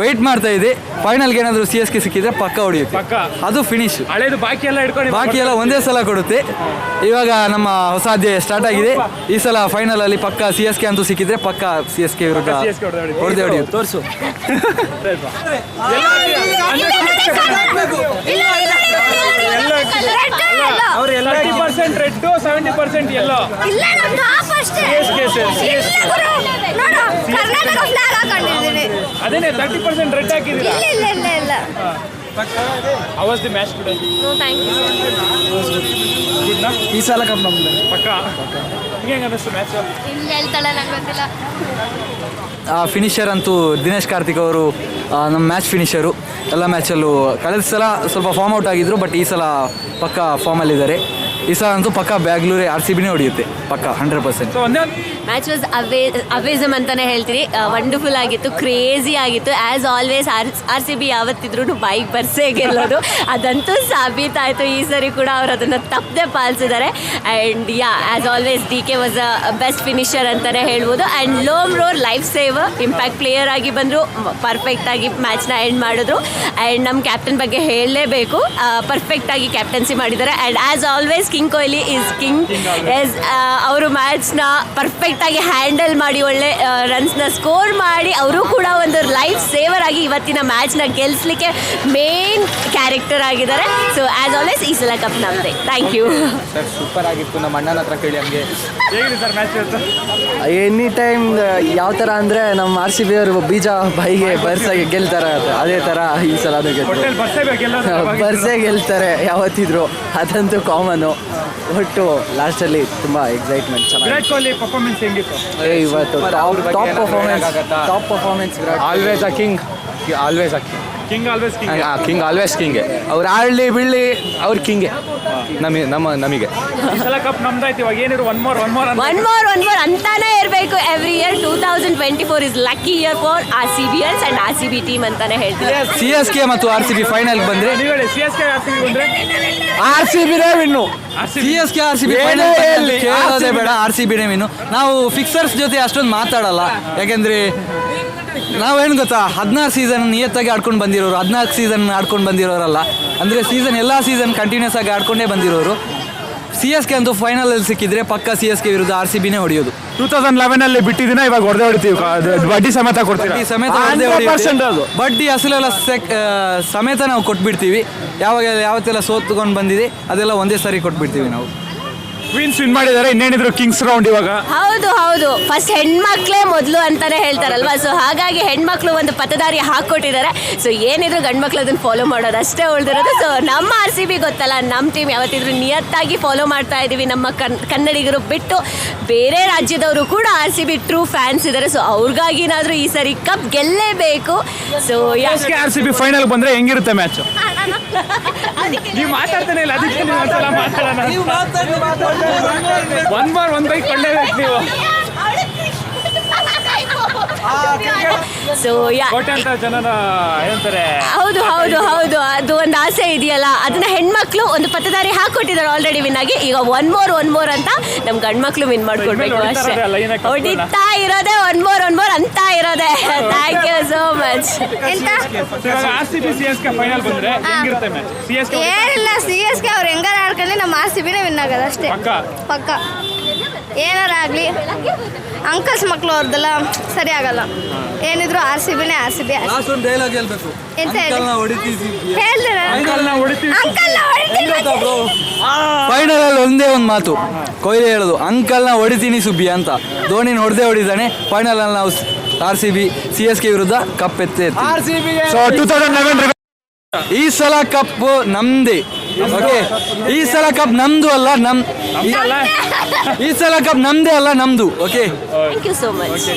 Weight ಮಾಡ್ತಾ ಇದೆ. ಫೈನಲ್ಗೆ ಏನಾದರೂ CSK ಸಿಕ್ಕಿದ್ರೆ ಪಕ್ಕ ಹೊಡೆಯುತ್ತೆ, ಅದು ಫಿನಿಶ್. ಹಳೇದು ಬಾಕಿ ಎಲ್ಲ ಇಟ್ಕೊಂಡು ಬಾಕಿ ಎಲ್ಲ ಒಂದೇ ಸಲ ಕೊಡುತ್ತೆ. ಇವಾಗ ನಮ್ಮ ಹೊಸ ಅಧ್ಯಾಯ ಸ್ಟಾರ್ಟ್ ಆಗಿದೆ. ಈ ಸಲ ಫೈನಲ್ ಅಲ್ಲಿ ಪಕ್ಕ CSK ಅಂತೂ ಸಿಕ್ಕಿದ್ರೆ ಪಕ್ಕ CSK ವಿರುದ್ಧ ಹೊಡೆದೇ ಹೊಡೆಯುತ್ತೆ. ತೋರಿಸು. ಅವ್ರು ಎಲ್ಲ 30% ರೆಡ್ 70% ಎಲ್ಲೋ. ಅದೇನೆ 30% ರೆಡ್ ಹಾಕಿದ್ದೀರಾ? How was the match today? No, thank you. Good na? ಈ ಸಲ ಕಪ್ ನಮ್ದು ಪಕ್ಕ. ಹೆಂಗೆ ಅನ್ನಿಸ್ತು ಮ್ಯಾಚ್? ಇಲ್ಲಿ ಹೇಳ್ತಾಳೆ ನಂಗೆ ಗೊತ್ತಿಲ್ಲ. ಫಿನಿಷರ್ ಅಂತೂ ದಿನೇಶ್ ಕಾರ್ತಿಕ್ ಅವರು ನಮ್ಮ ಮ್ಯಾಚ್ ಫಿನಿಷರು. ಎಲ್ಲ ಮ್ಯಾಚಲ್ಲೂ ಕಳೆದ ಸಲ ಸ್ವಲ್ಪ ಫಾರ್ಮ್ ಔಟ್ ಆಗಿದ್ರು, ಬಟ್ ಈ ಸಲ ಪಕ್ಕ ಫಾರ್ಮಲ್ಲಿದ್ದಾರೆ. ಈ ಸಲ ಅಂತೂ ಪಕ್ಕ ಬ್ಯಾಗ್ಲೂರೇ RCBನೇ ಹೊಡೆಯುತ್ತೆ ಪಕ್ಕ 100%. ಮ್ಯಾಚ್ ವಾಸ್ ಅವೇಸಮ್ ಅಂತಾನೆ ಹೇಳ್ತೀನಿ. ವಂಡರ್ಫುಲ್ ಆಗಿತ್ತು, ಕ್ರೇಜಿ ಆಗಿತ್ತು. ಆ್ಯಸ್ ಆಲ್ವೇಸ್ RCB ಯಾವತ್ತಿದ್ರು ಬೈಕ್ ಬರ್ಸೇ ಗೆಲ್ಲೋದು, ಅದಂತೂ ಸಾಬೀತಾಯಿತು. ಈ ಸರಿ ಕೂಡ ಅವರು ಅದನ್ನು ತಪ್ಪದೆ ಪಾಲಿಸಿದ್ದಾರೆ. And as always DK was a best finisher ಅಂತಲೇ ಹೇಳ್ಬೋದು. And Lomror life saver, impact player ಆಗಿ ಬಂದರು, ಪರ್ಫೆಕ್ಟಾಗಿ ಮ್ಯಾಚ್ನ ಎಂಡ್ ಮಾಡಿದ್ರು. ಆ್ಯಂಡ್ ನಮ್ಮ ಕ್ಯಾಪ್ಟನ್ ಬಗ್ಗೆ ಹೇಳಲೇಬೇಕು, ಪರ್ಫೆಕ್ಟಾಗಿ ಕ್ಯಾಪ್ಟನ್ಸಿ ಮಾಡಿದ್ದಾರೆ. And as always king Kohli is king. ಅವರು ಮ್ಯಾಚ್ನ ಪರ್ಫೆಕ್ಟಾಗಿ ಹ್ಯಾಂಡಲ್ ಮಾಡಿ ಒಳ್ಳೆ ರನ್ಸ್ನ ಸ್ಕೋರ್ ಮಾಡಿ ಅವರು ಕೂಡ ಒಂದು ಲೈಫ್ ಸೇವರ್ ಆಗಿ ಇವತ್ತಿನ ಮ್ಯಾಚ್ನ ಗೆಲ್ಲಿಸಲಿಕ್ಕೆ ಮೇನ್ ಕ್ಯಾರೆಕ್ಟರ್ ಆಗಿದ್ದಾರೆ. ಸೊ ಆ್ಯಸ್ ಆಲ್ವೇಸ್ ಈ ಸಲ ಕಪ್ ನಮ್ಮದೇ. Thank you sir. ಸೂಪರ್ ಆಗಿತ್ತು. ನಮ್ಮ ಅಣ್ಣನ ಹತ್ರ ಕೇಳಿ ಹಂಗೆ ಹೇಗಿದೆ ಸರ್ ಮ್ಯಾಚ್ ಇವತ್ತು? ಎನಿ ಟೈಮ್ ಯಾವ ಥರ ಅಂದರೆ ನಮ್ಮ RCB ಅವರು ಬೀಜ ಬಾಯಿಗೆ ಬರ್ಸಾಗಿ ಗೆಲ್ತಾರೆ, ಅದೇ ಥರ ಈ ಸಲ ಬರ್ಸೇ ಗೆಲ್ತಾರೆ ಯಾವತ್ತಿದ್ರು, ಅದಂತೂ ಕಾಮನು. ಒಟ್ಟು ಲಾಸ್ಟಲ್ಲಿ ತುಂಬ ಎಕ್ಸೈಟ್ಮೆಂಟ್. ವಿರಾಟ್ ಕೊಹ್ಲಿ ಪರ್ಫಾರ್ಮೆನ್ಸ್ ಹೆಂಗಿತ್ತು ಇವತ್ತು? Top performance Virat. Always a king, always a king. King always king. King always ಕಿಂಗೆ. ಅವ್ರು ಆಡಲಿ ಬೀಳಲಿ ಅವ್ರ ಕಿಂಗೆ ನಮಗೆ. ಈ ಸಲ ಕಪ್ ನಮ್ದಾಯ್ತು. ಇವಾಗ ಏನಿದ್ರು ಒನ್ ಮೋರ್ ಅಂತಾನೆ ಇರಬೇಕು. Every year 2024 is lucky year for RCBers and RCB team ಅಂತಾನೆ ಹೇಳ್ತೀವಿ. CSK ಮತ್ತು RCB ಫೈನಲ್ ಬಂದ್ರೆ ನೀವು ಹೇಳಿ. CSK RCB ಬಂದ್ರೆ RCBನೇ ವಿನ್ನು. CSK RCB ಫೈನಲ್ ಕೇಳೋದೇ ಬೇಡ, RCBನೇ ವಿನ್ನು. ನಾವು ಫಿಕ್ಸರ್ಸ್ ಜೊತೆ ಅಷ್ಟೊಂದು ಮಾತಾಡಲ್ಲ, ಯಾಕೆಂದ್ರೆ ನಾವೇನು ಗೊತ್ತಾ, 16 ಸೀಸನ್ ನಿಯತ್ತಾಗಿ ಆಡ್ಕೊಂಡು ಬಂದಿರೋರು, 14 ಸೀಸನ್ ಆಡ್ಕೊಂಡು ಬಂದಿರೋರಲ್ಲ. ಅಂದರೆ ಎಲ್ಲ ಸೀಸನ್ ಕಂಟಿನ್ಯೂಸ್ ಆಗಿ ಆಡ್ಕೊಂಡೇ ಬಂದಿರೋರು. CSK ಅಂತೂ ಫೈನಲಲ್ಲಿ ಸಿಕ್ಕಿದ್ರೆ ಪಕ್ಕ CSK ವಿರುದ್ಧ RCBನೇ ಹೊಡೆಯೋದು. 2011 ಬಿಟ್ಟಿದ್ದೀನ, ಇವಾಗ ಹೊಡೆದೇ ಹೊಡಿತೀವಿ. ಬಡ್ಡಿ ಸಮೇತ ಕೊಡ್ತೀವಿ. ಬಡ್ಡಿ ಸಮೇತ ಬಡ್ಡಿ ಅಸಲೆಲ್ಲ ಸಮೇತ ನಾವು ಕೊಟ್ಬಿಡ್ತೀವಿ. ಯಾವತ್ತೆಲ್ಲ ಸೋತ್ಕೊಂಡು ಬಂದಿದೆ ಅದೆಲ್ಲ ಒಂದೇ ಸಾರಿ ಕೊಟ್ಬಿಡ್ತೀವಿ ನಾವು. ಕ್ವೀನ್ಸ್ ವಿನ್ ಮಾಡಿದ್ದಾರೆ, ಇನ್ನೇನಿದ್ರು ಕಿಂಗ್ಸ್ ರೌಂಡ್ ಇವಾಗ. ಹೌದು ಫಸ್ಟ್ ಹೆಣ್ಮಕ್ಳೇ ಮೊದಲು ಅಂತಾನೆ ಹೇಳ್ತಾರಲ್ವಾ. ಸೊ ಹಾಗಾಗಿ ಹೆಣ್ಮಕ್ಳು ಒಂದು ಪತ್ತದಾರಿ ಹಾಕ್ಕೊಟ್ಟಿದ್ದಾರೆ. ಸೊ ಏನಿದ್ರು ಗಂಡ್ಮಕ್ಳು ಅದನ್ನು ಫಾಲೋ ಮಾಡೋದು ಅಷ್ಟೇ ಉಳಿದಿರೋದು. ಸೊ ನಮ್ಮ RCB ಗೊತ್ತಲ್ಲ, ನಮ್ಮ ಟೀಮ್ ಯಾವತ್ತಿದ್ರು ನಿಯತ್ತಾಗಿ ಫಾಲೋ ಮಾಡ್ತಾ ಇದ್ದೀವಿ. ನಮ್ಮ ಕನ್ನಡಿಗರು ಬಿಟ್ಟು ಬೇರೆ ರಾಜ್ಯದವರು ಕೂಡ RCB ಟ್ರೂ ಫ್ಯಾನ್ಸ್ ಇದ್ದಾರೆ. ಸೊ ಅವ್ರಿಗಾಗಿನಾದ್ರೂ ಈ ಸರಿ ಕಪ್ ಗೆಲ್ಲೇಬೇಕು. ಸೊ RCB ಫೈನಲ್ ಬಂದ್ರೆ ಹೆಂಗಿರುತ್ತೆ ಮ್ಯಾಚ್? ನೀವು ಮಾತಾಡ್ತಾನೆ ಇಲ್ಲ, ಅದಕ್ಕೆ ನೀವು ಒಂದ್ಸಲ ಮಾತಾಡೋಣ. ಒನ್ ಬೈಕ್ ಕೊಳ್ಳೇಬೇಕು ನೀವು. ಸೊ ಜನನ ಹೇಳ್ತಾರೆ. ಹೌದು ಅದು ಒಂದು ಆಸೆ ಇದೆಯಲ್ಲ, ಅದನ್ನ ಹೆಣ್ಮಕ್ಳು ಒಂದು ಪತ್ತದಾರಿ ಹಾಕೊಟ್ಟಿದ್ದಾರೆ ಆಲ್ರೆಡಿ ವಿನ್ ಆಗಿ. ಈಗ ಒನ್ ಮೋರ್ ಅಂತ ನಮ್ ಗಂಡ್ಮಕ್ಳು ವಿನ್ ಮಾಡ್ಕೊಡ್ಬೇಕು ಅಷ್ಟೇ. ಹೊಡಿತಾ ಇರೋದೇ ಒನ್ ಮೋರ್ ಅಂತ ಇರೋದೇ. Thank you so much. RCB CSK final ಬಂದ್ರೆ ಹೆಂಗಿರುತ್ತೆ ಮ್ಯಾಚ್? ಏನಿಲ್ಲ, CSK ಅವ್ರು ಹೆಂಗಾರ ಆಡ್ಕೊಳ್ಳಿ, ನಮ್ಮ RCBನೇ ವಿನ್ ಆಗೋದು ಅಷ್ಟೇ ಪಕ್ಕ. ಏನಾರ ಆಗಲಿ, ಅಂಕಲ್ಸ್ ಮಕ್ಕಳು ಅವ್ರದ್ದೆಲ್ಲ ಸರಿ ಆಗಲ್ಲ. ಏನಿದ್ರು RCBನೇ RCB. ಡೈಲಾಗ್ ಹೇಳ್ಬೇಕು. ಎಂತ ಫೈನಲ್ ಅಲ್ಲಿ ಒಂದೇ ಒಂದು ಮಾತು ಕೊಹ್ಲಿ ಹೇಳೋದು, ಅಂಕಲ್ನ ಹೊಡಿತೀನಿ ಸುಬ್ಬಿ ಅಂತ. ಧೋನಿನ ಹೊಡೆದಿದ್ದಾನೆ. ಫೈನಲ್ ಅಲ್ಲಿ ನಾವು RCB CSK ವಿರುದ್ಧ ಕಪ್ ಎತ್ತೆ. ಈ ಸಲ ಕಪ್ ನಮ್ದೇ. ಓಕೆ, ಈ ಸಲ ಕಪ್ ನಮ್ದು ಅಲ್ಲ, ಈ ಸಲ ಕಪ್ ನಮ್ದೇ ಅಲ್ಲ, ನಮ್ದು. Okay, thank you so much.